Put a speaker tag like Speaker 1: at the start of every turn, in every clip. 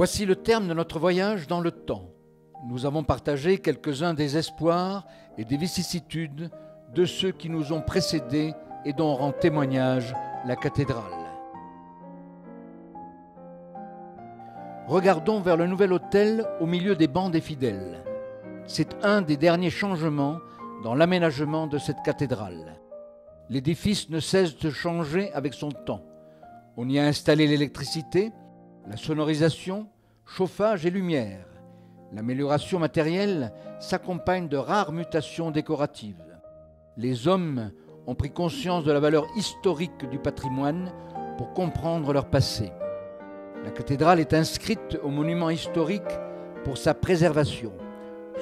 Speaker 1: Voici le terme de notre voyage dans le temps. Nous avons partagé quelques-uns des espoirs et des vicissitudes de ceux qui nous ont précédés et dont rend témoignage la cathédrale. Regardons vers le nouvel autel au milieu des bancs des fidèles. C'est un des derniers changements dans l'aménagement de cette cathédrale. L'édifice ne cesse de changer avec son temps. On y a installé l'électricité, la sonorisation, chauffage et lumière. L'amélioration matérielle s'accompagne de rares mutations décoratives. Les hommes ont pris conscience de la valeur historique du patrimoine pour comprendre leur passé. La cathédrale est inscrite au monument historique pour sa préservation.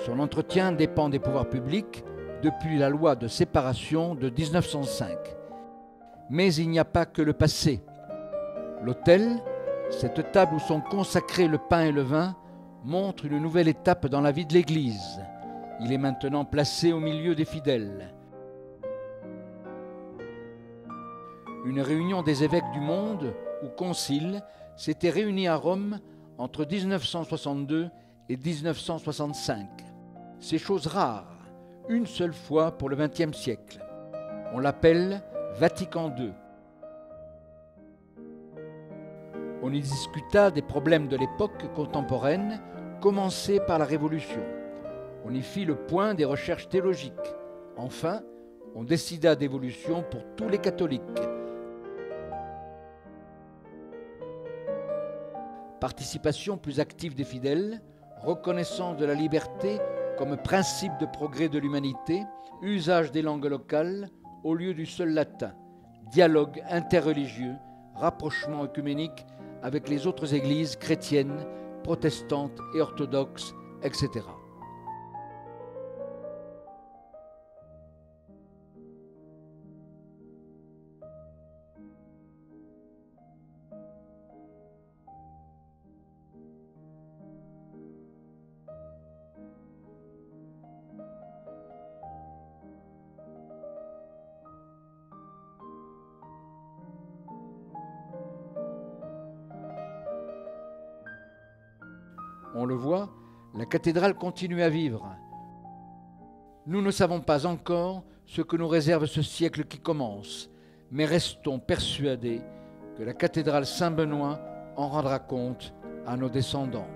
Speaker 1: Son entretien dépend des pouvoirs publics depuis la loi de séparation de 1905. Mais il n'y a pas que le passé. L'autel, cette table où sont consacrés le pain et le vin, montre une nouvelle étape dans la vie de l'Église. Il est maintenant placé au milieu des fidèles. Une réunion des évêques du monde, ou concile, s'était réunie à Rome entre 1962 et 1965. C'est chose rare, une seule fois pour le XXe siècle. On l'appelle Vatican II. On y discuta des problèmes de l'époque contemporaine, commencés par la Révolution. On y fit le point des recherches théologiques. Enfin, on décida d'évolution pour tous les catholiques. Participation plus active des fidèles, reconnaissance de la liberté comme principe de progrès de l'humanité, usage des langues locales au lieu du seul latin, dialogue interreligieux, rapprochement œcuménique avec les autres églises chrétiennes, protestantes et orthodoxes, etc. On le voit, la cathédrale continue à vivre. Nous ne savons pas encore ce que nous réserve ce siècle qui commence, mais restons persuadés que la cathédrale Saint-Benoît en rendra compte à nos descendants.